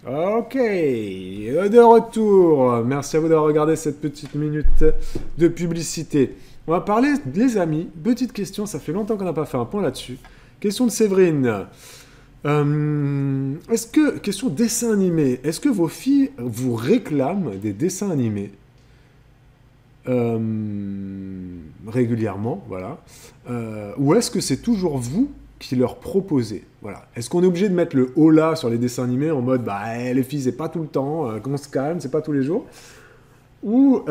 Ok, de retour. Merci à vous d'avoir regardé cette petite minute de publicité. On va parler, les amis, petite question, ça fait longtemps qu'on n'a pas fait un point là-dessus. Question de Séverine. Question dessin animé, est-ce que vos filles vous réclament des dessins animés régulièrement, voilà. Ou est-ce que c'est toujours vous qui leur proposez, voilà. Est-ce qu'on est obligé de mettre le haut là sur les dessins animés en mode les filles c'est pas tout le temps, qu'on se calme, c'est pas tous les jours, ou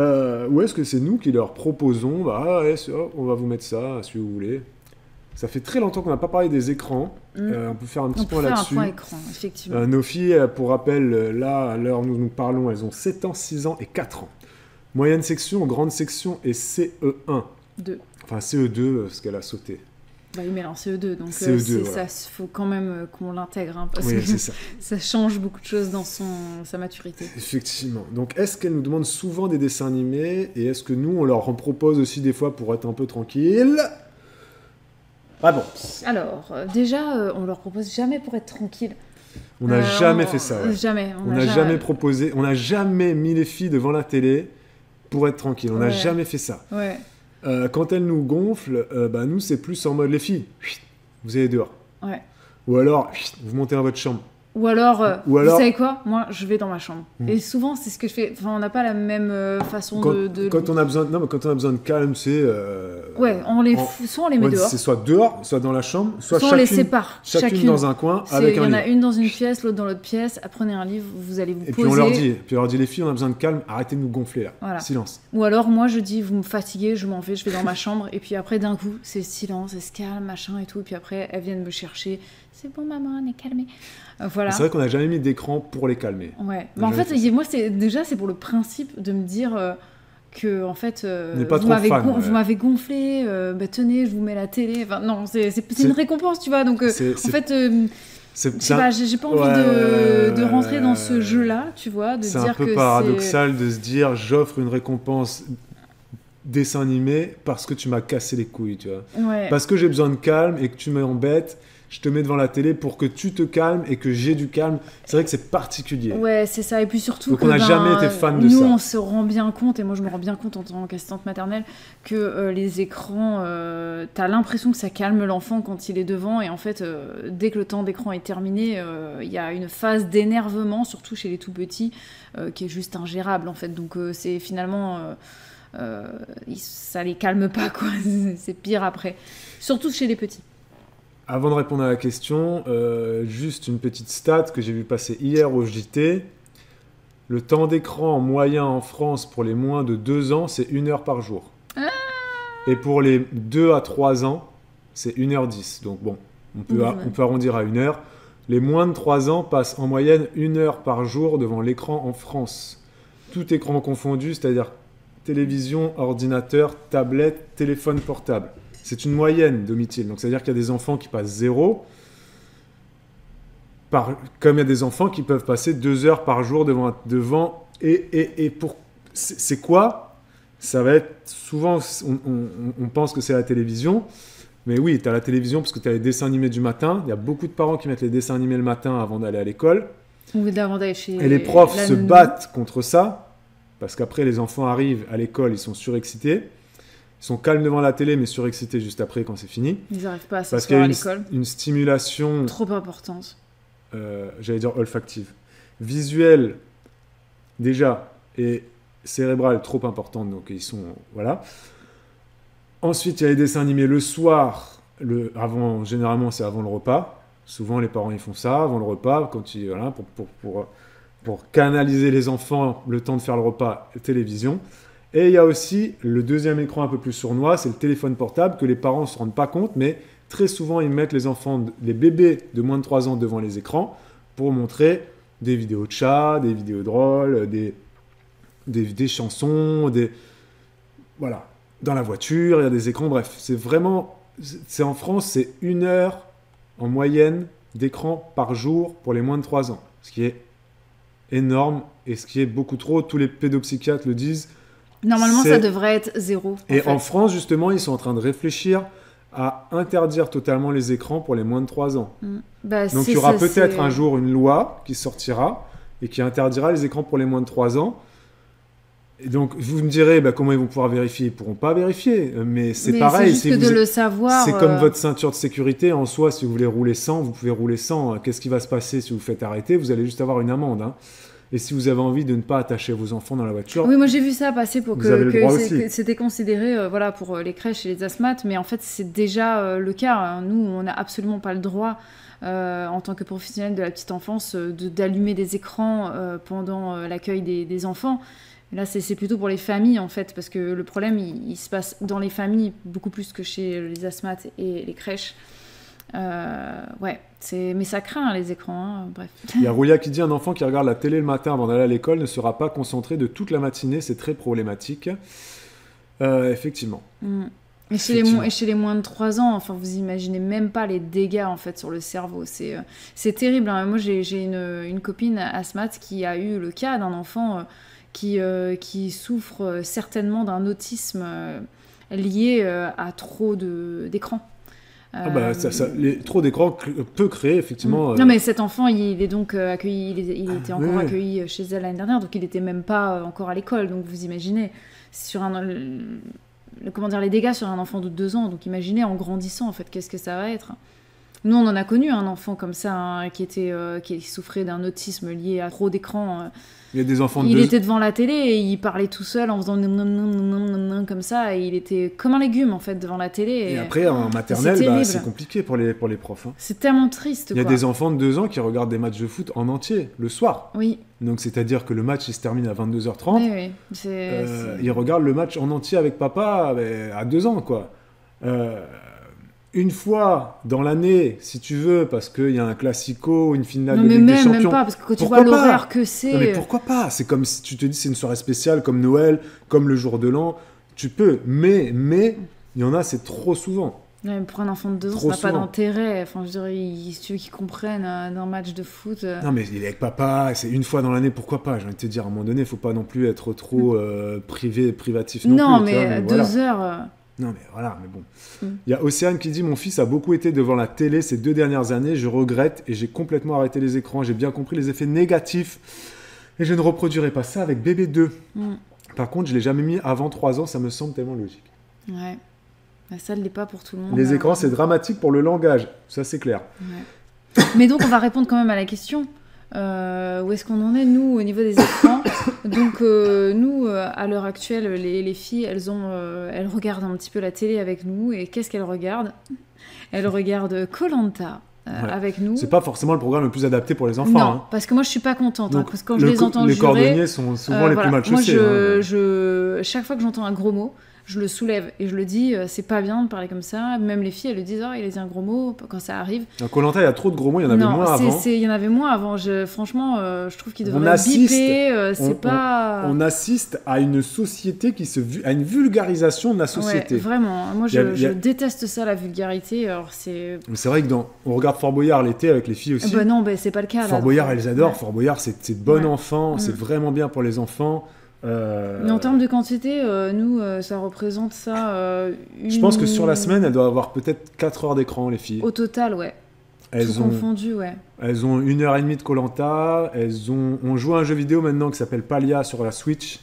est-ce que c'est nous qui leur proposons on va vous mettre ça si vous voulez. Ça fait très longtemps qu'on n'a pas parlé des écrans. On peut faire un petit point là-dessus. Un point écran, effectivement. Nos filles, pour rappel, là, à l'heure où nous parlons, elles ont 7 ans, 6 ans et 4 ans. Moyenne section, grande section et CE1. 2. Enfin, CE2, parce qu'elle a sauté. Bah, il met en CE2, donc CE2, voilà. ça, faut quand même qu'on l'intègre, hein, parce Oui, que c'est ça. ça change beaucoup de choses dans sa maturité. Effectivement. Donc, est-ce qu'elles nous demandent souvent des dessins animés et est-ce que nous, on leur en propose aussi des fois pour être un peu tranquille? Ah bon. Alors, déjà, on leur propose jamais pour être tranquille. On n'a jamais fait ça. Ouais. Jamais. On n'a jamais proposé, on n'a jamais mis les filles devant la télé pour être tranquille. On n'a jamais fait ça. Ouais. Quand elles nous gonflent, nous, c'est plus en mode les filles, vous allez dehors. Ouais. Ou alors, vous montez dans votre chambre. Ou alors, vous savez quoi? Moi, je vais dans ma chambre. Et souvent, c'est ce que je fais. Enfin, on n'a pas la même façon de... Quand on a besoin de calme, c'est... Ouais, soit on les met dehors. C'est soit dehors, soit dans la chambre, soit on les sépare. Chacune dans un coin avec un livre. Il y en a une dans une pièce, l'autre dans l'autre pièce. Apprenez un livre, vous allez vous poser. Puis on leur dit, les filles, on a besoin de calme, arrêtez de nous gonfler là. Voilà. Silence. Ou alors, moi, je dis, vous me fatiguez, je m'en vais, je vais dans ma chambre. Et puis après, d'un coup, c'est silence, c'est calme, machin et tout. Et puis après, elles viennent me chercher. C'est bon, maman, on est calmée. Voilà. C'est vrai qu'on n'a jamais mis d'écran pour les calmer. Ouais. Mais en fait, moi, c'est pour le principe de me dire que en fait, vous m'avez gonflé. Tenez, je vous mets la télé. Enfin, non, c'est une récompense, tu vois. Donc, en fait, j'ai pas envie de rentrer dans ce jeu-là, tu vois, de dire que c'est un peu paradoxal de se dire, j'offre une récompense dessin animé parce que tu m'as cassé les couilles, tu vois. Ouais. Parce que j'ai besoin de calme et que tu m'embêtes. Je te mets devant la télé pour que tu te calmes et que j'ai du calme. C'est vrai que c'est particulier. Ouais, c'est ça. Et puis surtout, donc on n'a jamais été fan de ça. Nous, on se rend bien compte, et moi je me rends bien compte en tant qu'assistante maternelle, que les écrans, t'as l'impression que ça calme l'enfant quand il est devant. Et en fait, dès que le temps d'écran est terminé, il y a une phase d'énervement, surtout chez les tout petits, qui est juste ingérable en fait. Donc c'est finalement... ça les calme pas, quoi. C'est pire après. Surtout chez les petits. Avant de répondre à la question, juste une petite stat que j'ai vu passer hier au JT. Le temps d'écran en moyen en France pour les moins de 2 ans, c'est 1 heure par jour. Et pour les 2 à 3 ans, c'est 1h10. Donc bon, on peut arrondir à 1 heure. Les moins de 3 ans passent en moyenne 1 heure par jour devant l'écran en France. Tout écran confondu, c'est-à-dire télévision, ordinateur, tablette, téléphone portable. C'est une moyenne, Domitil. Donc, c'est-à-dire qu'il y a des enfants qui passent 0, comme il y a des enfants qui peuvent passer 2 heures par jour devant et pour... C'est quoi? Ça va être... Souvent, on pense que c'est la télévision. Mais oui, tu as la télévision parce que tu as les dessins animés du matin. Il y a beaucoup de parents qui mettent les dessins animés le matin avant d'aller à l'école. Ou d'avant d'aller chez... Et les profs se battent contre ça. Parce qu'après, les enfants arrivent à l'école, ils sont surexcités. Ils sont calmes devant la télé, mais surexcités juste après quand c'est fini. Ils n'arrivent pas à s'asseoir à l'école. Parce qu'il y a une stimulation... trop importante. J'allais dire olfactive. Visuelle, déjà, et cérébrale, trop importante. Donc, ils sont... Voilà. Ensuite, il y a les dessins animés le soir. Généralement, c'est avant le repas. Souvent, les parents, ils font ça avant le repas. Pour canaliser les enfants, le temps de faire le repas, télévision. Et il y a aussi le deuxième écran un peu plus sournois, c'est le téléphone portable que les parents ne se rendent pas compte, mais très souvent ils mettent les bébés de moins de 3 ans devant les écrans pour montrer des vidéos de chats, des vidéos drôles, des chansons, voilà. Dans la voiture, il y a des écrans, bref. C'est en France, c'est 1 heure en moyenne d'écran par jour pour les moins de 3 ans, ce qui est énorme et ce qui est beaucoup trop. Tous les pédopsychiatres le disent. Normalement, ça devrait être 0. En France, justement, ils sont en train de réfléchir à interdire totalement les écrans pour les moins de 3 ans. Donc, il y aura peut-être un jour une loi qui sortira et qui interdira les écrans pour les moins de 3 ans. Et donc, vous me direz, comment ils vont pouvoir vérifier? Ils ne pourront pas vérifier, mais c'est pareil. C'est juste que de le savoir. C'est comme votre ceinture de sécurité. En soi, si vous voulez rouler sans, vous pouvez rouler sans. Qu'est-ce qui va se passer si vous faites arrêter? Vous allez juste avoir une amende. Hein. Et si vous avez envie de ne pas attacher vos enfants dans la voiture... Oui, moi j'ai vu ça passer pour vous avez le droit aussi. que c'était considéré voilà, pour les crèches et les asthmates, mais en fait c'est déjà le cas. Nous, on n'a absolument pas le droit, en tant que professionnel de la petite enfance, d'allumer des écrans pendant l'accueil des enfants. Là, c'est plutôt pour les familles, en fait, parce que le problème, il se passe dans les familles beaucoup plus que chez les asthmates et les crèches. Ouais, mais ça craint, les écrans, hein, bref. Il y a Roulia qui dit: un enfant qui regarde la télé le matin avant d'aller à l'école ne sera pas concentré de toute la matinée, c'est très problématique. Effectivement. Et chez les moins de 3 ans, enfin, vous imaginez même pas les dégâts, en fait, sur le cerveau. C'est terrible, hein. Moi, j'ai une copine asthmate qui a eu le cas d'un enfant... qui souffre certainement d'un autisme lié à trop d'écran. Trop d'écran peut créer effectivement... Non mais cet enfant, il est donc accueilli, il était encore accueilli chez elle l'année dernière, donc il n'était même pas encore à l'école. Donc vous imaginez, sur les dégâts sur un enfant de 2 ans, donc imaginez en grandissant en fait, qu'est-ce que ça va être. Nous, on en a connu un enfant comme ça, hein, qui souffrait d'un autisme lié à trop d'écran. Il y a des enfants il était devant la télé et il parlait tout seul en faisant comme ça, et il était comme un légume en fait devant la télé. Et après en maternelle, c'est compliqué pour les profs. Hein. C'est tellement triste. Il y a des enfants de 2 ans qui regardent des matchs de foot en entier le soir. Oui. Donc c'est-à-dire que le match il se termine à 22h30. Oui. Ils regardent le match en entier avec papa à 2 ans quoi. Une fois dans l'année, si tu veux, parce qu'il y a un classico, une finale de Ligue des Champions. Même pas, parce que quand tu vois l'horaire que c'est... Non, mais pourquoi pas? C'est comme si tu te dis c'est une soirée spéciale, comme Noël, comme le jour de l'an. Tu peux, mais il y en a, c'est trop souvent. Ouais, pour un enfant de 2 ans, ça n'a pas d'intérêt. Enfin, je dirais, si tu veux qu'ils comprennent d'un match de foot... Non, mais il est avec papa, c'est une fois dans l'année, pourquoi pas? J'ai envie de te dire, à un moment donné, il ne faut pas non plus être trop privatif non plus. Non, mais 2 heures... Non, mais voilà, mais bon. Il y a Océane qui dit: mon fils a beaucoup été devant la télé ces 2 dernières années, je regrette et j'ai complètement arrêté les écrans, j'ai bien compris les effets négatifs et je ne reproduirai pas ça avec bébé 2. Par contre, je ne l'ai jamais mis avant 3 ans, ça me semble tellement logique. Ouais, ça ne l'est pas pour tout le monde. Les écrans, c'est dramatique pour le langage, ça c'est clair. Ouais. Mais donc, on va répondre quand même à la question. Où est-ce qu'on en est, nous, au niveau des écrans? Donc, nous, à l'heure actuelle, les filles, elles regardent un petit peu la télé avec nous. Et qu'est-ce qu'elles regardent? Elles regardent Koh-Lanta avec nous. C'est pas forcément le programme le plus adapté pour les enfants. Non, parce que moi, je suis pas contente. Donc, parce que quand je les entends les jurer... cordonniers sont souvent les plus mal chaussés. Moi, chaque fois que j'entends un gros mot, je le soulève et je le dis, c'est pas bien de parler comme ça. Même les filles, elles le disent: oh, il a dit un gros mot quand ça arrive. À Koh-Lanta, il y a trop de gros mots, il y en avait moins avant. Il y en avait moins avant. Franchement, je trouve qu'il devrait biper. On assiste à une société à une vulgarisation de la société. Ouais, vraiment. Moi, je déteste ça, la vulgarité. Alors, Mais c'est vrai que on regarde Fort Boyard l'été avec les filles aussi. Non, c'est pas le cas. Fort Boyard, elles adorent. Ouais. Fort Boyard, c'est bon enfant, c'est vraiment bien pour les enfants. Mais en termes de quantité, nous, ça représente ça... Je pense que sur la semaine, elles doivent avoir peut-être 4 heures d'écran, les filles. Au total, ouais. Tout confondu, ouais. Elles ont 1h30 de Koh-Lanta. On joue à un jeu vidéo maintenant qui s'appelle Palia sur la Switch.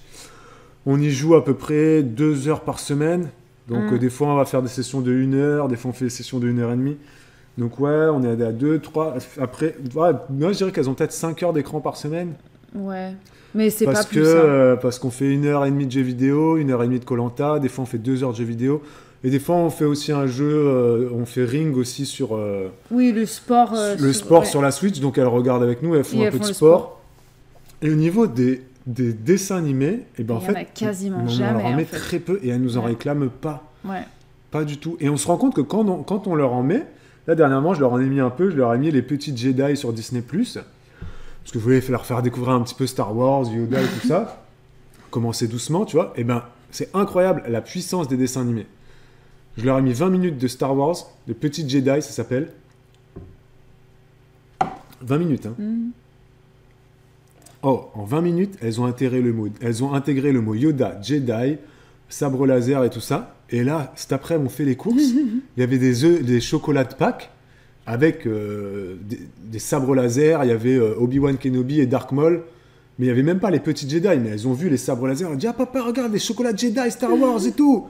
On y joue à peu près 2 heures par semaine. Donc des fois, on va faire des sessions de 1 heure, des fois, on fait des sessions de 1h30. Donc ouais, on est à 2, 3... Après, moi, je dirais qu'elles ont peut-être 5 heures d'écran par semaine. Ouais. Mais c'est pas plus parce qu'on fait 1h30 de jeux vidéo, 1h30 de Koh-Lanta, des fois on fait 2 heures de jeux vidéo, et des fois on fait aussi un jeu, on fait Ring aussi sur... oui, le sport... sur la Switch, donc elles regardent avec nous, elles font un peu de sport. Et au niveau des dessins animés, en fait, il y en a quasiment jamais. On leur en met très peu, et elles nous en réclament pas. Ouais. Pas du tout. Et on se rend compte que quand on leur en met, là dernièrement je leur en ai mis un peu, je leur ai mis les petits Jedi sur Disney+, parce que je voulais leur faire découvrir un petit peu Star Wars, Yoda et tout ça. Commencer doucement, tu vois. C'est incroyable la puissance des dessins animés. Je leur ai mis 20 minutes de Star Wars, de petits Jedi, ça s'appelle. 20 minutes, hein. Oh, en 20 minutes, elles ont intégré le mot Yoda, Jedi, sabre laser et tout ça. Et là, cet après-midi, on fait les courses. Il y avait des chocolats de Pâques avec des sabres laser, il y avait Obi-Wan Kenobi et Dark Maul. Mais il n'y avait même pas les petits Jedi, mais elles ont vu les sabres laser. Elles ont dit, ah papa, regarde les chocolats Jedi, Star Wars et tout.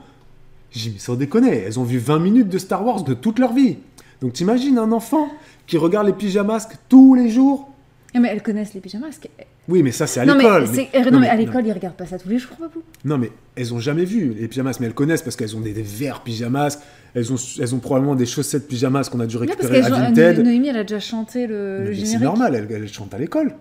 J'ai dit, mais sans déconner, elles ont vu 20 minutes de Star Wars de toute leur vie. Donc t'imagines un enfant qui regarde les pyjamasques tous les jours. Mais elles connaissent les pyjamasques. Oui, mais ça, c'est à l'école. Non, mais à l'école, ils regardent pas ça tous les jours, papou. Non, mais elles ont jamais vu les pyjamas, mais elles connaissent parce qu'elles ont des verts pyjamas. Elles ont probablement des chaussettes pyjamas qu'on a dû récupérer à Vinted. Noémie, elle a déjà chanté le générique. C'est normal, elle chante à l'école,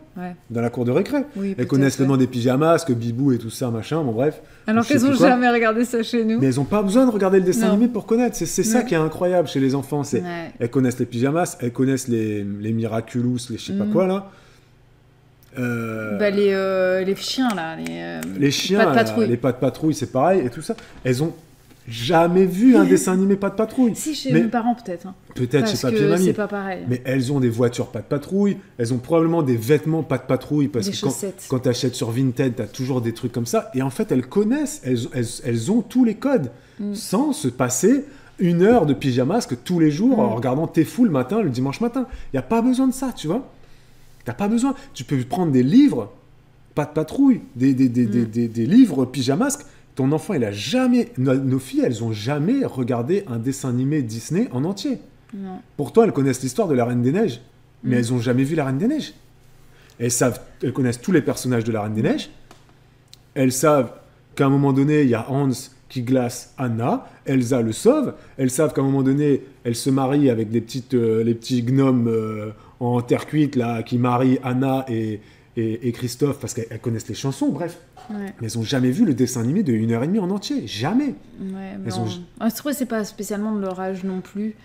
dans la cour de récré. Oui, elles connaissent le nom des pyjamas, que Bibou et tout ça, machin, bon bref. Alors qu'elles ont jamais regardé ça chez nous. Mais elles n'ont pas besoin de regarder le dessin animé pour connaître. C'est ça qui est incroyable chez les enfants. Elles connaissent les pyjamas, elles connaissent les Miraculous, les je sais pas quoi là. Les chiens là, les chiens, les Pas de Patrouille, c'est pareil et tout ça. Elles ont jamais vu un dessin animé Pas de Patrouille. Si, chez mes parents peut-être. Hein. Peut-être chez papy et mamie. C'est pas pareil. Mais elles ont des voitures Pas de Patrouille. Elles ont probablement des vêtements Pas de Patrouille parce des que quand tu achètes sur Vinted, tu as toujours des trucs comme ça. Et en fait, elles connaissent, elles ont tous les codes sans se passer 1 heure de pyjamasque tous les jours en regardant T'es fou le matin, le dimanche matin. Il n'y a pas besoin de ça, tu vois. T'as pas besoin. Tu peux prendre des livres, Pas de Patrouille, des livres pyjamasques. Ton enfant, il a jamais... Nos filles, elles ont jamais regardé un dessin animé Disney en entier. Non. Pourtant, elles connaissent l'histoire de la Reine des Neiges. Mais elles ont jamais vu la Reine des Neiges. Elles connaissent tous les personnages de la Reine des Neiges. Elles savent qu'à un moment donné, il y a Hans qui glace Anna. Elsa le sauve. Elles savent qu'à un moment donné, elle se marie avec les petits gnomes... en terre cuite, là, qui marie Anna et Christophe, parce qu'elles connaissent les chansons, bref. Ouais. Mais elles n'ont jamais vu le dessin animé de 1h30 en entier. Jamais. Ouais, mais je trouve que c'est pas spécialement de leur âge non plus,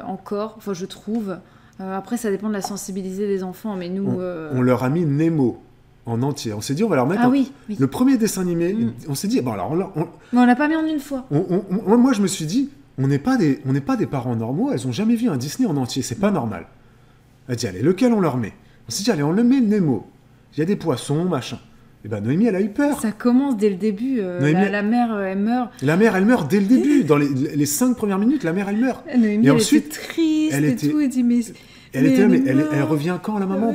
encore. Enfin, je trouve. Après, ça dépend de la sensibilité des enfants, mais nous... On leur a mis Nemo en entier. On s'est dit, on va leur mettre... Oui. Le premier dessin animé, on s'est dit, bon, alors... Mais on l'a pas mis en une fois. Moi, je me suis dit, on n'est pas des parents normaux, elles n'ont jamais vu un Disney en entier, c'est pas normal. Elle dit, allez, lequel on leur met? On s'est dit, allez, on le met Nemo. Il y a des poissons, machin. Et ben Noémie, elle a eu peur. Ça commence dès le début. La mère, elle meurt. La mère, elle meurt dès le début. Dans les 5 premières minutes, la mère, elle meurt. Noémie, elle était triste et tout. Elle dit, mais elle revient quand, la maman?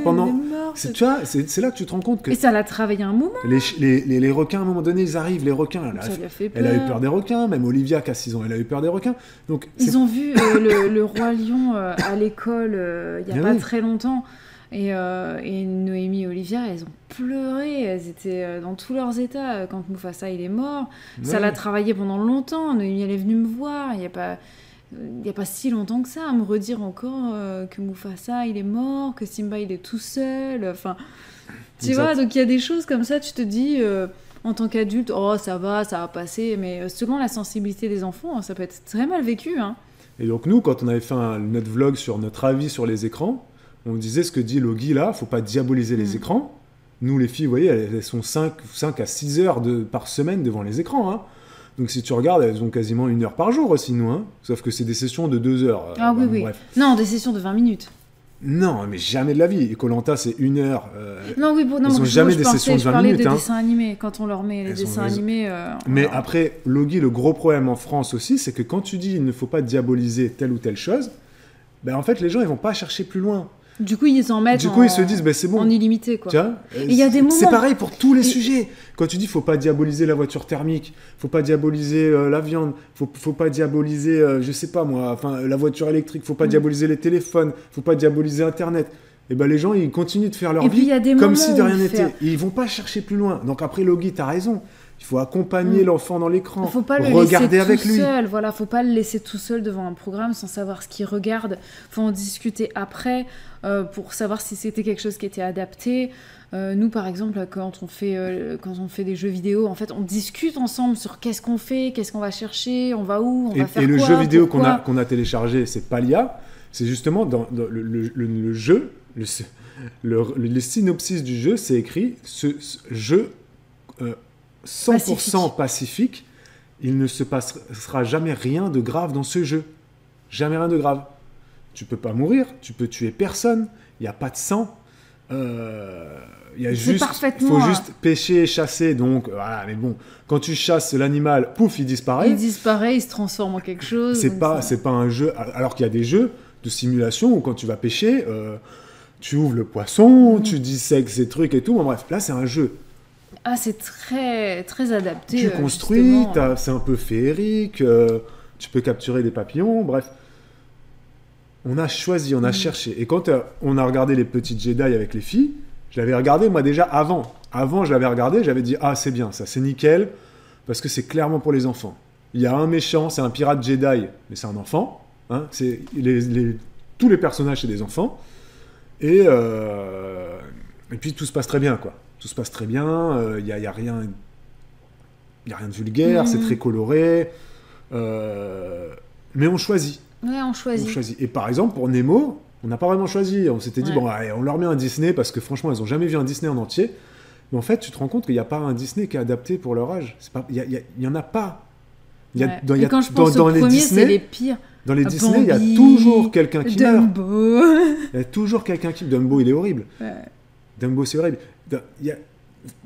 Tu vois, c'est là que tu te rends compte que... Et ça l'a travaillé un moment. Les requins, à un moment donné, ils arrivent, les requins. Ça lui a fait peur. Elle a eu peur des requins. Même Olivia, qui a 6 ans, elle a eu peur des requins. Donc, ils ont vu le Roi Lion à l'école il n'y a pas très longtemps. Et Noémie et Olivia, elles ont pleuré. Elles étaient dans tous leurs états quand Mufasa, il est mort. Ouais. Ça l'a travaillé pendant longtemps. Noémie, elle est venue me voir. Il n'y a pas si longtemps que ça à me redire encore que Mufasa il est mort, que Simba il est tout seul, enfin tu vois, donc il y a des choses comme ça, tu te dis en tant qu'adulte, oh ça va passer, mais selon la sensibilité des enfants, ça peut être très mal vécu, hein. Et donc nous, quand on avait fait notre vlog sur notre avis sur les écrans, on disait ce que dit Logi là, faut pas diaboliser les écrans. Nous les filles, vous voyez, elles sont 5 à 6 heures par semaine devant les écrans, hein. Donc si tu regardes, elles ont quasiment 1 heure par jour aussi, nous. Hein. Sauf que c'est des sessions de 2 heures. Oui. Bref. Non, des sessions de 20 minutes. Non, mais jamais de la vie. Et Koh-Lanta, c'est 1 heure. Non, ils ont jamais des sessions de 20 minutes. Je parlais de dessins animés, quand on leur met les dessins animés... Mais après, Logi, le gros problème en France aussi, c'est que quand tu dis il ne faut pas diaboliser telle ou telle chose, ben en fait, les gens, ils vont pas chercher plus loin. Du coup, ils en mettent ils se disent, c'est bon. En illimité, quoi. Il y a des moments... C'est pareil pour tous les sujets. Quand tu dis, faut pas diaboliser la voiture thermique, faut pas diaboliser la viande, faut pas diaboliser, je sais pas moi, la voiture électrique, faut pas diaboliser les téléphones, faut pas diaboliser Internet. Et ben les gens, ils continuent de faire leur vie comme si de rien n'était. Ils vont pas chercher plus loin. Donc après, Logi, t'as raison. Il faut accompagner l'enfant dans l'écran, faut pas regarder avec lui. Voilà, faut pas le laisser tout seul devant un programme sans savoir ce qu'il regarde. Faut en discuter après pour savoir si c'était quelque chose qui était adapté. Nous, par exemple, quand on fait des jeux vidéo, en fait, on discute ensemble sur qu'est-ce qu'on fait, qu'est-ce qu'on va chercher, on va où, on va faire quoi. Et le jeu vidéo qu'on a téléchargé, c'est Palia. C'est justement dans le jeu, le synopsis du jeu, c'est écrit ce jeu 100% pacifique, il ne se passera jamais rien de grave dans ce jeu. Jamais rien de grave. Tu peux pas mourir, tu peux tuer personne, il n'y a pas de sang. Il faut juste pêcher, chasser, donc voilà. Mais bon, quand tu chasses l'animal, pouf, il disparaît. Il se transforme en quelque chose. C'est pas un jeu. Alors qu'il y a des jeux de simulation où quand tu vas pêcher, Tu ouvres le poisson, tu dissèques ces trucs et tout. Bon, bref, là, c'est un jeu. Ah, c'est très, très adapté. Tu construis, justement. c'est un peu féerique, tu peux capturer des papillons, bref. On a choisi, on a cherché. Et quand on a regardé les petites Jedi avec les filles, je l'avais regardé moi déjà avant. Avant, je l'avais regardé, j'avais dit, ah, c'est bien, ça, c'est nickel, parce que c'est clairement pour les enfants. Il y a un méchant, c'est un pirate Jedi, mais c'est un enfant. Hein, tous les personnages, c'est des enfants. Et puis, tout se passe très bien, quoi. Tout se passe très bien, il n'y a rien... Il n'y a rien de vulgaire, c'est très coloré. Mais on choisit. Ouais, on choisit. Et par exemple, pour Nemo, on n'a pas vraiment choisi. On s'était dit, bon, allez, on leur met un Disney, parce que franchement, elles n'ont jamais vu un Disney en entier. Mais en fait, tu te rends compte qu'il n'y a pas un Disney qui est adapté pour leur âge. Il n'y en a pas. Et quand je pense au premier, c'est les pires. Dans les Disney, Bambi, il y a toujours quelqu'un qui Dumbo. meurt. Il y a toujours quelqu'un qui... Dumbo, il est horrible. Ouais. Dumbo, c'est horrible.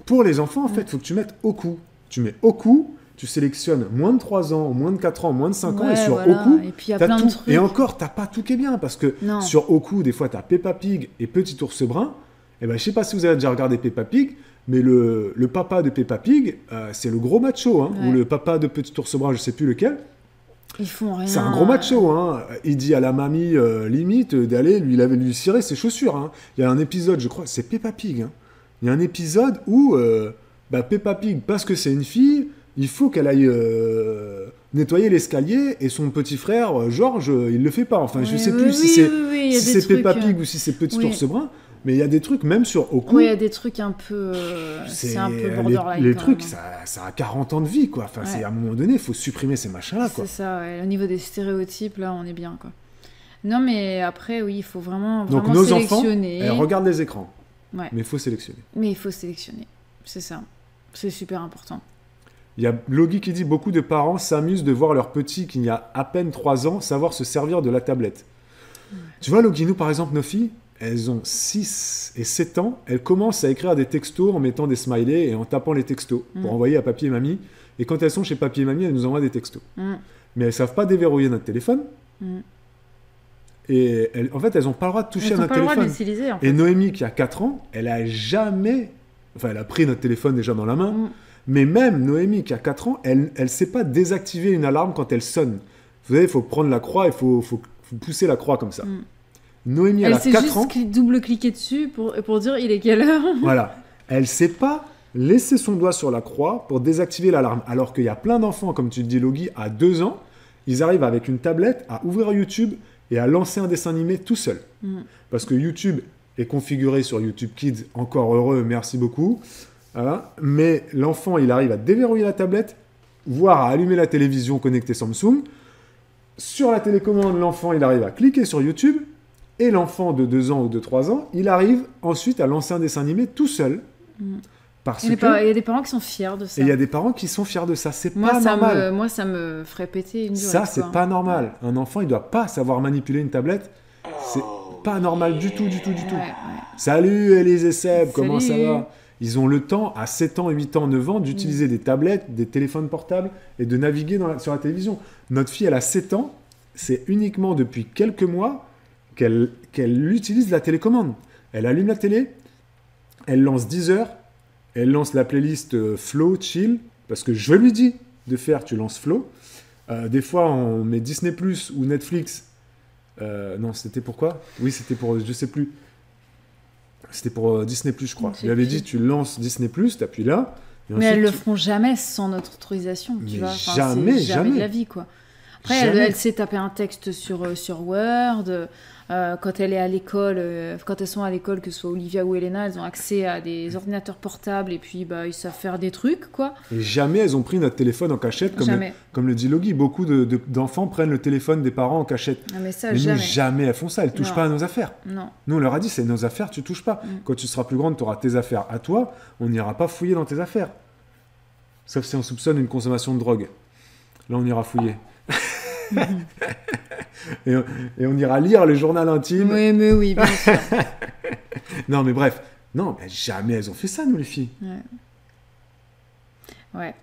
Pour les enfants, en fait, il faut que tu mettes Oku. Tu mets Oku, tu sélectionnes moins de 3 ans, moins de 4 ans, moins de 5 ans, et sur Oku, et puis il y a plein tout. de trucs. Et encore, t'as pas tout qui est bien, parce que sur Oku, des fois, t'as Peppa Pig et Petit Ours Brun. Et ben, je sais pas si vous avez déjà regardé Peppa Pig, mais le papa de Peppa Pig, c'est le gros macho, hein, ou le papa de Petit Ours Brun, je sais plus lequel. Ils font rien. C'est un gros macho, hein. Il dit à la mamie, limite, d'aller lui cirer ses chaussures. Hein. Il y a un épisode, je crois, c'est Peppa Pig. Hein. Il y a un épisode où Peppa Pig, parce que c'est une fille, il faut qu'elle aille nettoyer l'escalier, et son petit frère, George, il le fait pas. Enfin, je sais plus si c'est Peppa Pig ou si c'est Petit Ours Brun. Mais il y a des trucs, même sur Oku... Oui, il y a des trucs un peu... c'est un peu borderline. Les trucs, ça a 40 ans de vie, quoi. Enfin, à un moment donné, il faut supprimer ces machins-là, quoi. C'est ça, ouais. Au niveau des stéréotypes, là, on est bien, quoi. Non, mais après, oui, il faut vraiment Donc, nos sélectionner. enfants, regardent les écrans. Ouais. Mais il faut sélectionner. C'est ça. C'est super important. Il y a Logi qui dit « Beaucoup de parents s'amusent de voir leur petit qui a à peine 3 ans savoir se servir de la tablette. Ouais. » Tu vois, Logi, nous, par exemple, nos filles, elles ont 6 et 7 ans, elles commencent à écrire des textos en mettant des smileys et en tapant les textos pour envoyer à papy et mamie. Et quand elles sont chez papy et mamie, elles nous envoient des textos. Mais elles ne savent pas déverrouiller notre téléphone. Et en fait, elles n'ont pas le droit de toucher à notre téléphone. En fait. Et Noémie, qui a 4 ans, elle a jamais... Enfin, elle a pris notre téléphone déjà dans la main. Mais même Noémie, qui a 4 ans, elle ne sait pas désactiver une alarme quand elle sonne. Vous savez, il faut prendre la croix, il faut pousser la croix comme ça. Noémie, elle a 4 ans. Elle sait juste double-cliquer dessus pour dire il est quelle heure. Voilà. Elle ne sait pas laisser son doigt sur la croix pour désactiver l'alarme. Alors qu'il y a plein d'enfants, comme tu te dis, Logi, à 2 ans, ils arrivent avec une tablette à ouvrir YouTube et à lancer un dessin animé tout seul. Parce que YouTube est configuré sur YouTube Kids, encore heureux, merci beaucoup. Voilà. Mais l'enfant, il arrive à déverrouiller la tablette, voire à allumer la télévision connectée Samsung. Sur la télécommande, l'enfant, il arrive à cliquer sur YouTube. Et l'enfant de 2 ans ou de 3 ans, il arrive ensuite à lancer un dessin animé tout seul. Parce il y a des parents qui sont fiers de ça. Et il y a des parents qui sont fiers de ça. C'est pas normal. Moi, ça me ferait péter une durée. Ça, c'est pas normal. Un enfant, il doit pas savoir manipuler une tablette. C'est pas normal du tout. Salut, Élise et Seb, comment ça va? Ils ont le temps, à 7 ans, 8 ans, 9 ans, d'utiliser des tablettes, des téléphones portables et de naviguer sur la télévision. Notre fille, elle a 7 ans. C'est uniquement depuis quelques mois qu'elle utilise la télécommande. Elle allume la télé, elle lance Deezer, elle lance la playlist Flow, Chill, parce que je lui dis de faire, tu lances Flow. Des fois, on met Disney+, ou Netflix. Non, c'était pour quoi? Oui, c'était pour, je sais plus. C'était pour Disney+, je crois. Je lui avais dit, tu lances Disney+, t'appuies là. Mais elles le feront jamais sans notre autorisation, tu vois. Enfin, jamais de la vie, quoi. Après, elle sait taper un texte sur Word. Quand elle est à l'école, quand elles sont à l'école, que ce soit Olivia ou Elena, elles ont accès à des ordinateurs portables et puis ils savent faire des trucs, quoi. Et jamais elles ont pris notre téléphone en cachette, comme le dit Logi. Beaucoup d'enfants prennent le téléphone des parents en cachette. Mais ça, mais jamais elles font ça. Elles touchent pas à nos affaires. Non. Nous, on leur a dit, c'est nos affaires, tu touches pas. Quand tu seras plus grande, tu auras tes affaires à toi. On n'ira pas fouiller dans tes affaires. Sauf si on soupçonne une consommation de drogue. Là, on ira fouiller. et on ira lire le journal intime. Oui, mais oui, bien sûr. Non, mais bref. Non, mais jamais elles ont fait ça, nous, les filles. Ouais.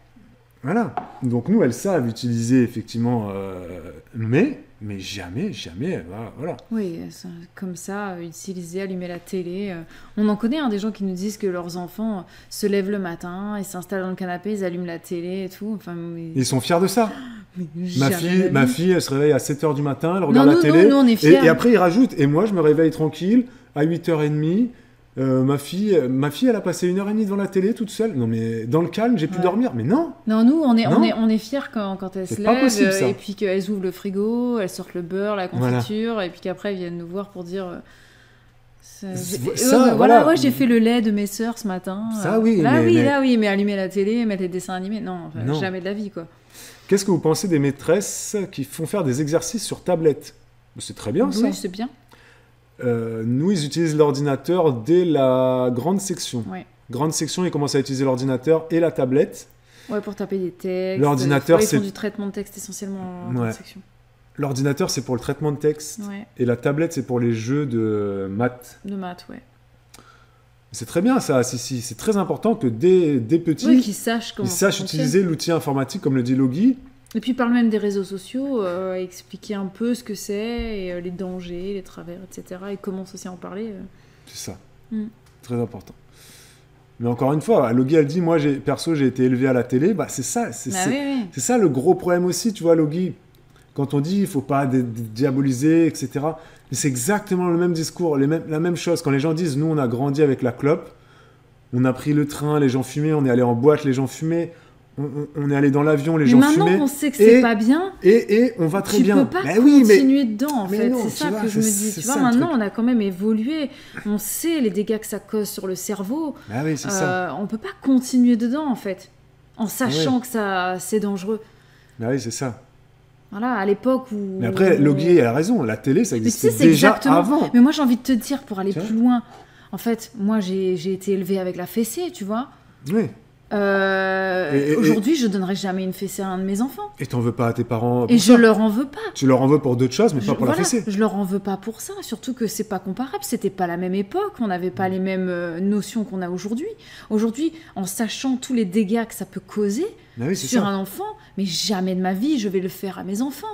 Voilà. Donc nous, elles savent utiliser effectivement, mais jamais, voilà. Oui, comme ça, utiliser, allumer la télé. On en connaît des gens qui nous disent que leurs enfants se lèvent le matin, ils s'installent dans le canapé, ils allument la télé et tout. Enfin, Ils sont fiers de ça. Mais Ma fille, elle se réveille à 7h du matin, elle regarde la nous, télé. nous, on est fiers. Et après, ils rajoutent. Et moi, je me réveille tranquille à 8h30. Ma fille, elle a passé 1h30 devant la télé toute seule. Non, mais dans le calme, j'ai pu dormir. Mais non. Non, nous, on Non. est fiers quand elles se C'est pas lèvent possible, ça. et puis qu'elles ouvrent le frigo, elles sortent le beurre, la confiture, et puis qu'après elles viennent nous voir pour dire. Voilà. Ouais, j'ai fait le lait de mes sœurs ce matin. Ça, oui, Là, mais- oui, mais allumer la télé, mettre les dessins animés, non, Non. jamais de la vie, quoi. Qu'est-ce que vous pensez des maîtresses qui font faire des exercices sur tablette? C'est très bien, ça. Oui, c'est bien. Nous, ils utilisent l'ordinateur dès la grande section. Ouais. Grande section, ils commencent à utiliser l'ordinateur et la tablette. Ouais, pour taper des textes. L'ordinateur, ils font c'est- du traitement de texte essentiellement en Ouais. grande section. L'ordinateur, c'est pour le traitement de texte. Ouais, Et la tablette, c'est pour les jeux de maths. de maths, ouais. C'est très bien, ça. C'est très important que dès petits, Oui, qu'ils sachent comment ils ça sachent fonctionne. utiliser l'outil informatique, comme le dit Logi. Et puis, il parle même des réseaux sociaux, expliquer un peu ce que c'est, et les dangers, les travers, etc. Et comment aussi en parler. C'est ça. Mm. Très important. Mais encore une fois, Logi, elle dit, moi, perso, j'ai été élevé à la télé. Bah, c'est ça. Bah oui. C'est ça le gros problème aussi, tu vois, Logi. Quand on dit il faut pas diaboliser, etc. Mais c'est exactement le même discours, la même chose. Quand les gens disent, nous, on a grandi avec la clope, on a pris le train, les gens fumaient, on est allé en boîte, les gens fumaient, on est allé dans l'avion, les Mais gens maintenant fumaient. qu'on sait que c'est pas bien, Et on va très tu bien. peux pas Mais oui, mais continuer dedans, en mais fait. non, C'est tu ça vois, que je me c'est- dis. c'est Tu vois, ça, le maintenant, truc. on a quand même évolué. On sait les dégâts que ça cause sur le cerveau. bah oui, c'est ça. On peut pas continuer dedans, en fait. En sachant que c'est dangereux. Bah oui, c'est ça. Voilà, à l'époque où... Mais après, Logi, elle a raison. La télé, ça Mais tu existait sais, c'est déjà exactement... avant. Mais moi, j'ai envie de te dire, pour aller Tu vois plus loin, en fait, moi, j'ai été élevée avec la fessée, tu vois. Oui. Et- Aujourd'hui, je donnerai jamais une fessée à un de mes enfants. Et t'en veux pas à tes parents pour Et je ça. leur en veux pas. Tu leur en veux pour d'autres choses, mais pas pour Voilà, la fessée. je leur en veux pas pour ça, surtout que c'est pas comparable, c'était pas la même époque, on n'avait pas les mêmes notions qu'on a aujourd'hui. Aujourd'hui, en sachant tous les dégâts que ça peut causer Bah oui, c'est sur ça. un enfant, mais jamais de ma vie je vais le faire à mes enfants.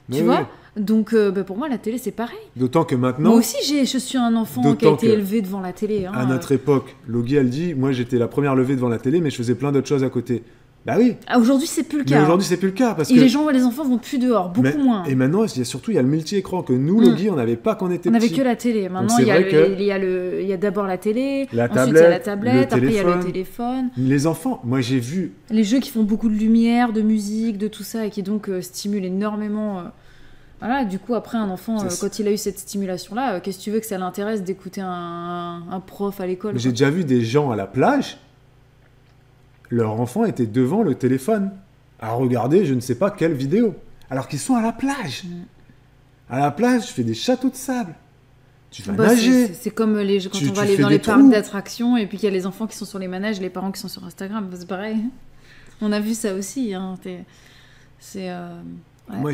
Oui, Tu oui. vois. Donc pour moi la télé c'est pareil. D'autant que Moi maintenant, aussi je suis un enfant qui a D'autant été que, élevé devant la télé. à notre époque, Logi, elle dit, moi j'étais la première levée devant la télé, mais je faisais plein d'autres choses à côté. Bah oui, Aujourd'hui c'est plus le mais cas. aujourd'hui c'est plus le cas parce Et que les enfants vont plus dehors, beaucoup Mais- moins. Et maintenant, surtout, il y a le multi-écran que nous, Logi, on n'avait pas quand on était On n'avait petits. que la télé. Maintenant, c'est il y a vrai que- il y a d'abord la télé, La ensuite il y a la tablette, tablette, le après il y a le téléphone. téléphone. Les enfants, moi j'ai vu, Les jeux qui font beaucoup de lumière, de musique, de tout ça, et qui donc stimulent énormément. Voilà, du coup, après, un enfant, C'est- quand il a eu cette stimulation-là, qu'est-ce que tu veux que ça l'intéresse d'écouter un prof à l'école j'ai quoi. déjà vu des gens à la plage, leur enfant était devant le téléphone, à regarder je ne sais pas quelle vidéo, alors qu'ils sont à la plage. À la plage, tu fais des châteaux de sable, tu vas Bah, nager. c'est comme quand Tu- on va tu aller fais dans des les parcs trous. d'attractions, et puis qu'il y a les enfants qui sont sur les manèges, les parents qui sont sur Instagram, c'est pareil. On a vu ça aussi. Hein. C'est... ouais. Moi,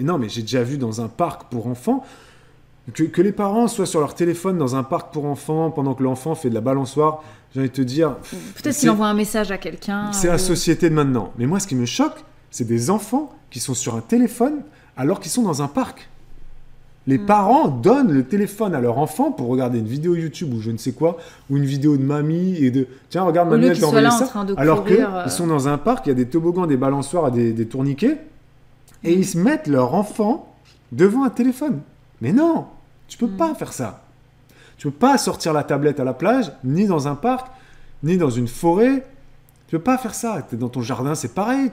non mais j'ai déjà vu dans un parc pour enfants que les parents soient sur leur téléphone dans un parc pour enfants pendant que l'enfant fait de la balançoire. J'ai envie de te dire, Peut-être c'est- qu'il envoie un message à quelqu'un. c'est la ou- société de maintenant. Mais moi, ce qui me choque, c'est des enfants qui sont sur un téléphone alors qu'ils sont dans un parc. Les parents donnent le téléphone à leur enfant pour regarder une vidéo YouTube ou je ne sais quoi, ou une vidéo de mamie et de tiens regarde Au mamie lieu elle qu'ils t'a soient envoyé là en ça, train de alors courir, qu'ils sont dans un parc, il y a des toboggans, des balançoires, des tourniquets, et ils se mettent leur enfant devant un téléphone. Mais non, tu peux pas faire ça. Tu peux pas sortir la tablette à la plage, ni dans un parc, ni dans une forêt. Tu peux pas faire ça. T'es dans ton jardin, c'est pareil.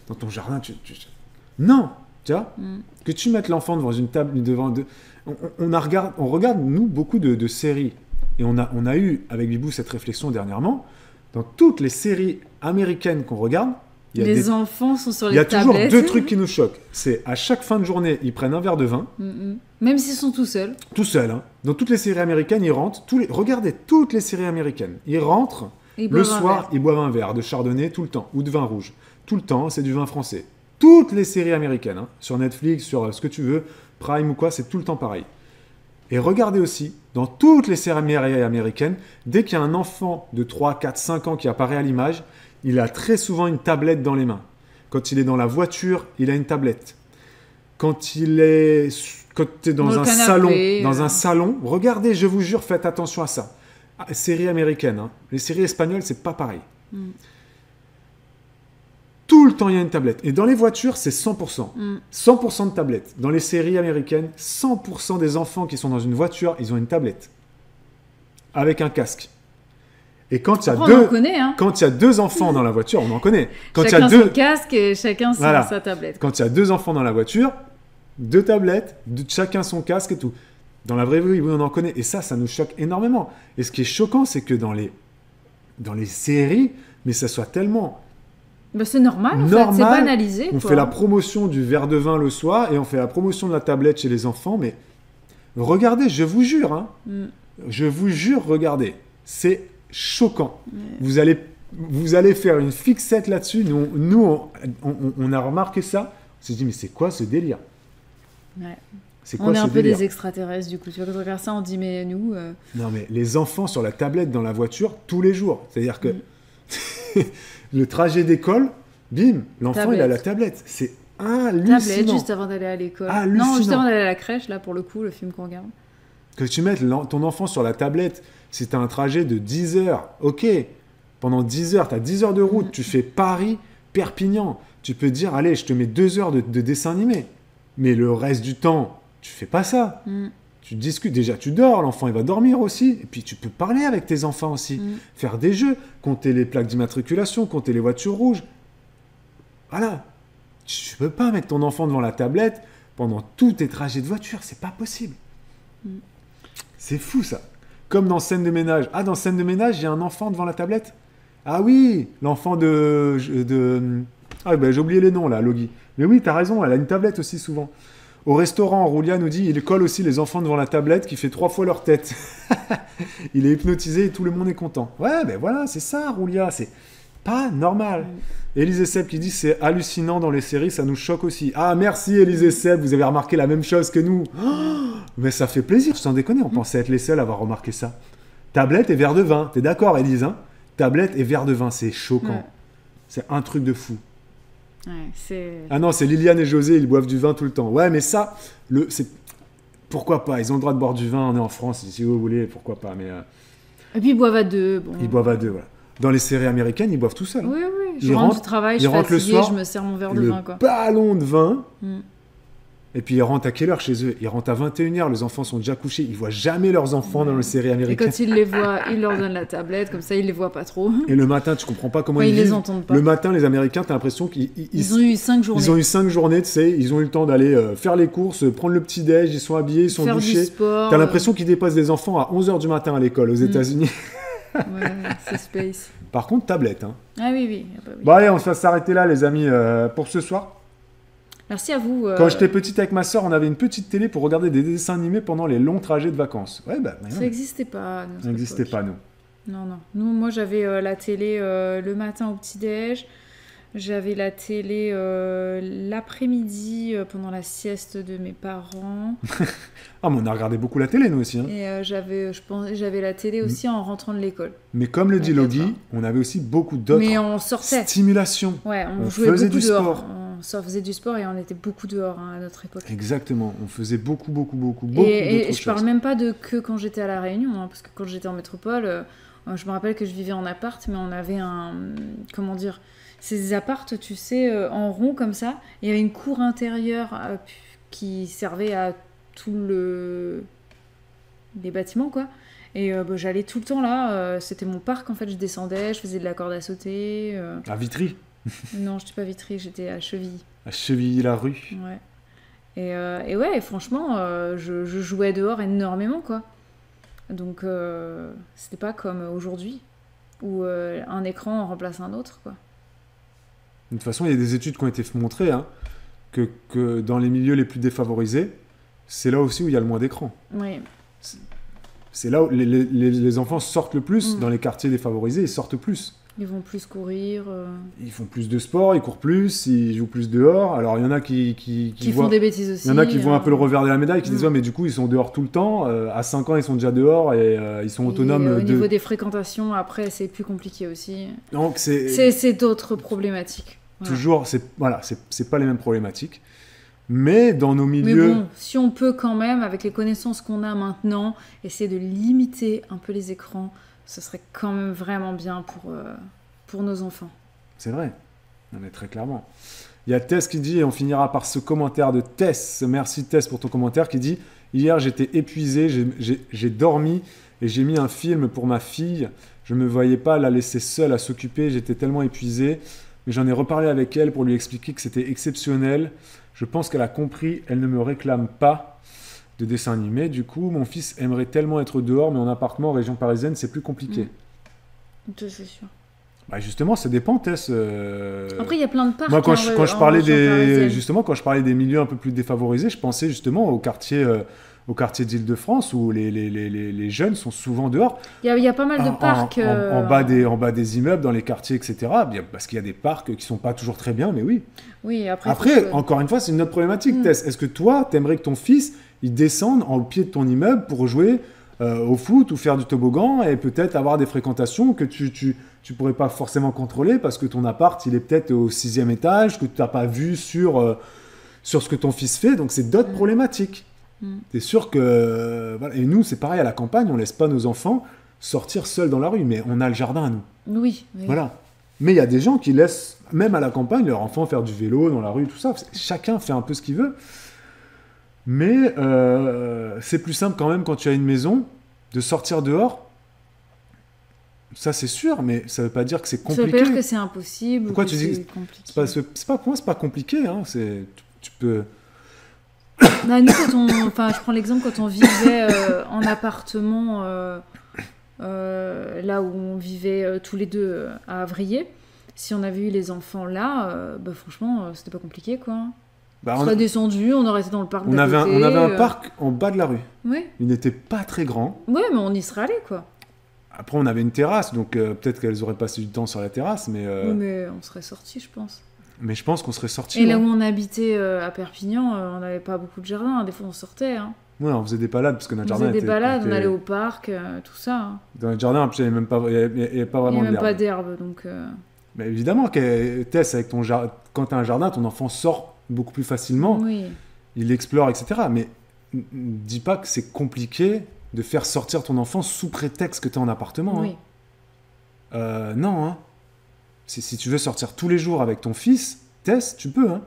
Dans ton jardin, non, tu vois. Que tu mettes l'enfant devant une table, on regarde nous beaucoup de séries et on a eu avec Bibou cette réflexion dernièrement. Dans toutes les séries américaines qu'on regarde, il y a Les enfants sont sur il les y a toujours tablettes. deux trucs qui nous choquent. C'est à chaque fin de journée, ils prennent un verre de vin, Même s'ils sont tout seuls. tout seuls. Hein. Dans toutes les séries américaines, ils rentrent. Regardez toutes les séries américaines. Ils rentrent Et ils le boivent un soir, verre. ils boivent un verre de chardonnay tout le temps ou de vin rouge. Tout le temps, c'est du vin français. Toutes les séries américaines, hein, sur Netflix, sur ce que tu veux, Prime ou quoi, c'est tout le temps pareil. Et regardez aussi, dans toutes les séries américaines, dès qu'il y a un enfant de 3, 4, 5 ans qui apparaît à l'image, il a très souvent une tablette dans les mains. Quand il est dans la voiture, il a une tablette. Quand tu es dans un salon, regardez, je vous jure, faites attention à ça. Séries américaines, hein. Les séries espagnoles, c'est pas pareil. Tout le temps, il y a une tablette. Et dans les voitures, c'est 100%. 100% de tablettes. Dans les séries américaines, 100% des enfants qui sont dans une voiture, ils ont une tablette. Avec un casque. Et quand il y a deux enfants dans la voiture, on en connaît. Chacun son casque et chacun sa tablette. Quand il y a deux enfants dans la voiture, deux tablettes, chacun son casque et tout. Dans la vraie vie, oui, on en connaît. Et ça nous choque énormément. Et ce qui est choquant, c'est que dans les séries, mais ça soit tellement... c'est normal, en fait. C'est banalisé. On fait la promotion du verre de vin le soir et on fait la promotion de la tablette chez les enfants. Mais regardez, je vous jure, hein, je vous jure, regardez. C'est choquant. Vous allez faire une fixette là-dessus. Nous, on a remarqué ça. On s'est dit, mais c'est quoi ce délire? On est un peu des extraterrestres, du coup. Tu vois, quand on regarde ça, on dit, mais nous... Non, mais les enfants sur la tablette dans la voiture, tous les jours. C'est-à-dire que le trajet d'école, bim, l'enfant, il a la tablette. C'est hallucinant. Tablette, juste avant d'aller à l'école. Non, juste avant d'aller à la crèche, là, pour le coup, le film qu'on regarde. Que tu mettes ton enfant sur la tablette, si tu as un trajet de 10 heures, ok, pendant 10 heures, tu as 10 heures de route, tu fais Paris-Perpignan, tu peux dire, allez, je te mets 2 heures de dessin animé. Mais le reste du temps, tu fais pas ça. Tu discutes, déjà tu dors, l'enfant il va dormir aussi, et puis tu peux parler avec tes enfants aussi, faire des jeux, compter les plaques d'immatriculation, compter les voitures rouges. Voilà. Tu peux pas mettre ton enfant devant la tablette pendant tous tes trajets de voiture, c'est pas possible. C'est fou ça. Comme dans Scène de ménage. Ah, dans Scène de ménage, il y a un enfant devant la tablette? Ah oui, l'enfant Ah ben j'ai oublié les noms là, Logi. Mais oui, t'as raison, elle a une tablette aussi souvent. Au restaurant, Roulia nous dit, il colle aussi les enfants devant la tablette qui fait 3 fois leur tête. Il est hypnotisé et tout le monde est content. Ouais, ben voilà, c'est ça, Roulia, c'est pas normal. Élise et Seb qui dit, c'est hallucinant dans les séries, ça nous choque aussi. Ah, merci Élise et Seb, vous avez remarqué la même chose que nous. Oh, mais ça fait plaisir, sans déconner, on pensait être les seuls à avoir remarqué ça. Tablette et verre de vin, t'es d'accord Élise, hein? Tablette et verre de vin, c'est choquant. C'est un truc de fou. Ah non, c'est Liliane et José, ils boivent du vin tout le temps. Ouais, mais ça, pourquoi pas? Ils ont le droit de boire du vin, on est en France, si vous voulez, pourquoi pas. Mais Et puis ils boivent à deux. Bon. Ils boivent à deux, voilà. Dans les séries américaines, ils boivent tout seuls. Oui. Je rentre du travail, je suis fatiguée, je me sers mon verre de vin. Le ballon de vin. Et puis ils rentrent à quelle heure chez eux? Ils rentrent à 21h, les enfants sont déjà couchés. Ils voient jamais leurs enfants dans les séries américaines. Et quand ils les voient, ils leur donnent la tablette, comme ça ils les voient pas trop. Et le matin, tu comprends pas comment ils vivent. Les entendent pas. Le matin, les Américains, t'as l'impression qu'ils ont eu 5 journées. Ils ont eu 5 journées, tu sais, ils ont eu le temps d'aller faire les courses, prendre le petit-déj, ils sont habillés, ils sont faire douchés. Du sport, t'as l'impression qu'ils déposent des enfants à 11h du matin à l'école aux États-Unis. Ouais, c'est space. Par contre, tablette. Hein. Ah oui. Bon allez, on va s'arrêter là les amis pour ce soir. Merci à vous. Quand j'étais petite avec ma soeur, on avait une petite télé pour regarder des dessins animés pendant les longs trajets de vacances. Ouais, ça n'existait pas. Ça n'existait pas, nous. Non. Moi, j'avais la télé le matin au petit-déj. J'avais la télé l'après-midi pendant la sieste de mes parents. Ah, mais on a regardé beaucoup la télé, nous aussi. Hein. Et j'avais la télé aussi en rentrant de l'école. Mais comme le dit Logi, on avait aussi beaucoup d'autres stimulations. Ouais, on jouait faisait beaucoup du dehors. sport. On faisait du sport et on était beaucoup dehors à notre époque. Exactement, on faisait beaucoup d'autres choses. Et je parle même pas de que quand j'étais à La Réunion, hein, parce que quand j'étais en métropole, je me rappelle que je vivais en appart, mais on avait ces appartes, tu sais, en rond comme ça. Il y avait une cour intérieure qui servait à tous les bâtiments, quoi. Et j'allais tout le temps là. C'était mon parc, en fait. Je descendais, je faisais de la corde à sauter. À Vitry? Non, je n'étais pas Vitry, j'étais à Chevilly. À Chevilly-la-Rue? Ouais. Et ouais, franchement, je jouais dehors énormément, quoi. Donc, c'était pas comme aujourd'hui, où un écran remplace un autre, quoi. De toute façon, il y a des études qui ont été montrées que dans les milieux les plus défavorisés, c'est là aussi où il y a le moins d'écran. Oui. c'est là où les enfants sortent le plus. Dans les quartiers défavorisés, ils sortent plus. Ils vont plus courir. Ils font plus de sport, ils courent plus, ils jouent plus dehors. Alors, il y en a qui font des bêtises aussi. Il y en a qui voient un peu le revers de la médaille, qui disent ouais, mais du coup, ils sont dehors tout le temps. À 5 ans, ils sont déjà dehors et ils sont autonomes. Au niveau des fréquentations, après, c'est plus compliqué aussi. Donc, c'est d'autres problématiques. Voilà. Toujours, c'est pas les mêmes problématiques. Mais dans nos milieux... Mais bon, si on peut quand même, avec les connaissances qu'on a maintenant, essayer de limiter un peu les écrans, ce serait quand même vraiment bien pour nos enfants. C'est vrai, on est très clairement. Il y a Tess qui dit, et on finira par ce commentaire de Tess, merci Tess pour ton commentaire, qui dit « Hier j'étais épuisé, j'ai dormi et j'ai mis un film pour ma fille. Je ne me voyais pas la laisser seule à s'occuper, j'étais tellement épuisé. Mais j'en ai reparlé avec elle pour lui expliquer que c'était exceptionnel. Je pense qu'elle a compris, elle ne me réclame pas de dessin animé. Du coup, mon fils aimerait tellement être dehors, mais en appartement en région parisienne, c'est plus compliqué. C'est sûr. Bah justement, ça dépend, Tess. Après, il y a plein de parcs. Moi, quand je parlais des milieux un peu plus défavorisés, je pensais justement au quartier d'Île-de-France où les jeunes sont souvent dehors. Il y a pas mal de parcs. En bas des immeubles, dans les quartiers, etc. Parce qu'il y a des parcs qui ne sont pas toujours très bien, mais oui. Oui, après encore une fois, c'est une autre problématique, Tess. Est-ce que toi, tu aimerais que ton fils il descende au pied de ton immeuble pour jouer au foot ou faire du toboggan et peut-être avoir des fréquentations que tu pourrais pas forcément contrôler parce que ton appart, il est peut-être au 6e étage, que tu n'as pas vu sur ce que ton fils fait. Donc, c'est d'autres problématiques. T'es sûr que... Voilà. Et nous, c'est pareil à la campagne, on laisse pas nos enfants sortir seuls dans la rue, mais on a le jardin à nous. Oui. Voilà. Mais il y a des gens qui laissent, même à la campagne, leurs enfants faire du vélo dans la rue, tout ça. Chacun fait un peu ce qu'il veut. Mais c'est plus simple quand même quand tu as une maison de sortir dehors. Ça, c'est sûr, mais ça veut pas dire que c'est compliqué. Ça veut pas dire que c'est impossible. Pourquoi ou que tu dis compliqué. Pour moi, c'est pas compliqué. Hein. Tu peux... Bah, nous, je prends l'exemple quand on vivait en appartement, là où on vivait tous les deux à Avrier. Si on avait eu les enfants là, franchement, c'était pas compliqué, quoi. On serait descendu, on aurait été dans le parc d'à côté. On avait un parc en bas de la rue. Oui. Il n'était pas très grand. Oui, mais on y serait allé, quoi. Après, on avait une terrasse, donc peut-être qu'elles auraient passé du temps sur la terrasse, mais... Oui, mais on serait sortis, je pense. Mais je pense qu'on serait sortis. Et là où on habitait à Perpignan, on n'avait pas beaucoup de jardin. Des fois, on sortait. Hein. Ouais, on faisait des balades parce que notre jardin était... On faisait des balades, on allait au parc, tout ça. Hein. Dans notre jardin, il n'y avait même pas, il y avait pas vraiment d'herbe. Il n'y avait même pas d'herbe, donc... Mais évidemment, Tess, avec ton quand tu as un jardin, ton enfant sort beaucoup plus facilement. Oui. Il explore, etc. Mais dis pas que c'est compliqué de faire sortir ton enfant sous prétexte que tu es en appartement. Oui. Hein. Non, hein. Si tu veux sortir tous les jours avec ton fils, Tess, tu peux. Hein.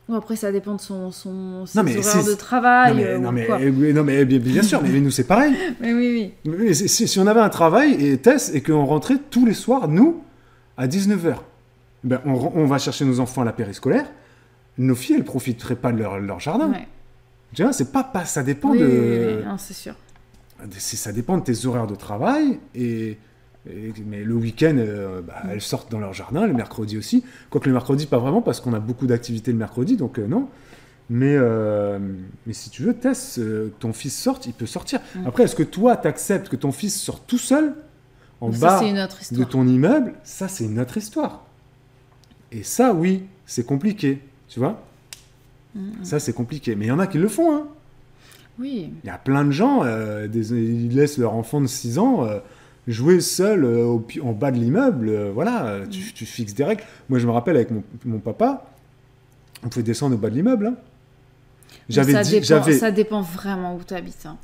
Bon, après, ça dépend de ses horaires de travail. Non, mais bien sûr, mais nous, c'est pareil. Mais oui. Mais si on avait un travail, et Tess, et qu'on rentrait tous les soirs, nous, à 19h, ben, on va chercher nos enfants à la périscolaire, nos filles, elles ne profiteraient pas de leur jardin. Ouais. Tu vois, c'est pas, ça dépend de... Oui, non, c'est sûr. Ça dépend de tes horaires de travail, mais le week-end, elles sortent dans leur jardin, le mercredi aussi. Quoique le mercredi, pas vraiment, parce qu'on a beaucoup d'activités le mercredi, donc non. Mais si tu veux, Tess, ton fils sorte, il peut sortir. Après, est-ce que toi, tu acceptes que ton fils sorte tout seul en bas de ton immeuble? Ça, c'est une autre histoire. Et ça, oui, c'est compliqué, tu vois. Ça, c'est compliqué. Mais il y en a qui le font, hein. Oui. Il y a plein de gens, ils laissent leur enfant de 6 ans jouer seul en bas de l'immeuble. Voilà, tu fixes des règles. Moi, je me rappelle avec mon papa, on pouvait descendre au bas de l'immeuble. Hein. Ça dépend vraiment où tu habites. Hein.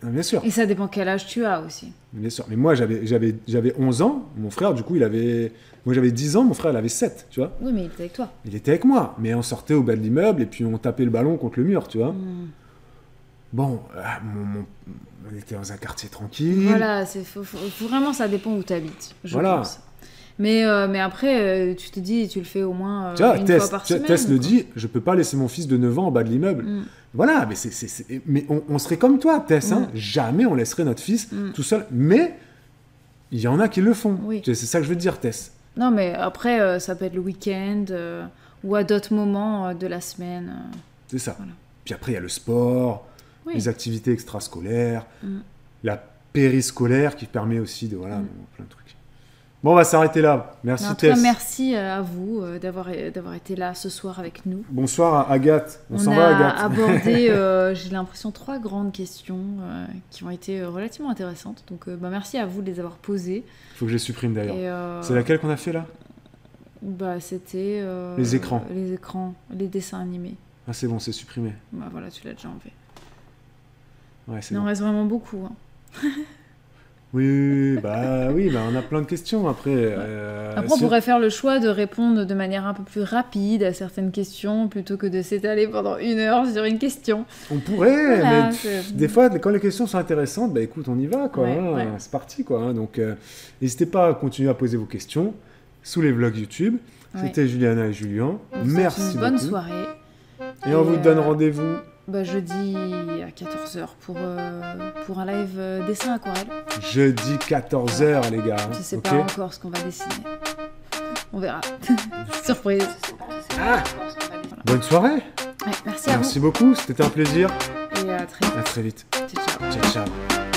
Bien sûr. Et ça dépend quel âge tu as aussi. Bien sûr. Mais moi, j'avais 11 ans. Mon frère, du coup, moi, j'avais 10 ans. Mon frère, il avait 7, tu vois. Oui, mais il était avec toi. Il était avec moi. Mais on sortait au bas de l'immeuble et puis on tapait le ballon contre le mur, tu vois. Bon, on était dans un quartier tranquille. Voilà, vraiment, ça dépend où tu habites, je pense. Mais après, tu te dis, tu le fais au moins une fois par semaine. Tess le dit, je peux pas laisser mon fils de 9 ans en bas de l'immeuble. Voilà, mais on serait comme toi, Tess. Hein. Jamais on laisserait notre fils tout seul. Mais il y en a qui le font. Oui. C'est ça que je veux dire, Tess. Non, mais après, ça peut être le week-end ou à d'autres moments de la semaine. C'est ça. Voilà. Puis après, il y a le sport, les activités extrascolaires. la périscolaire qui permet aussi de voilà plein de trucs. Bon, on va s'arrêter là. Merci En tout Tess. cas, merci à vous d'avoir été là ce soir avec nous. Bonsoir à Agathe. On s'en a va Agathe. abordé, j'ai l'impression, 3 grandes questions qui ont été relativement intéressantes. Donc, merci à vous de les avoir posées. Faut que je les supprime d'ailleurs. Et, C'est laquelle qu'on a fait là? C'était... Les écrans. Les écrans, les dessins animés. Ah c'est bon, c'est supprimé. Bah voilà, tu l'as déjà enlevé. Ouais, c'est Il en bon. reste vraiment beaucoup. Hein. Oui, on a plein de questions après. Après, on pourrait faire le choix de répondre de manière un peu plus rapide à certaines questions plutôt que de s'étaler pendant 1 heure sur une question. On pourrait, Voilà, mais des fois, quand les questions sont intéressantes, bah écoute, on y va, quoi. Ouais. C'est parti, quoi. Donc, n'hésitez pas à continuer à poser vos questions sous les vlogs YouTube. Ouais. C'était Juliana et Julien. On vous souhaite Merci une bonne beaucoup. soirée. Et on vous donne rendez-vous Jeudi à 14h pour un live dessin aquarelle. jeudi 14h, les gars. Je sais ok pas encore ce qu'on va dessiner. On verra. Surprise. Bonne soirée. Ouais, merci à Merci beaucoup, c'était un plaisir. vous. Et à très vite. À très vite. Ciao, ciao. Ciao, ciao.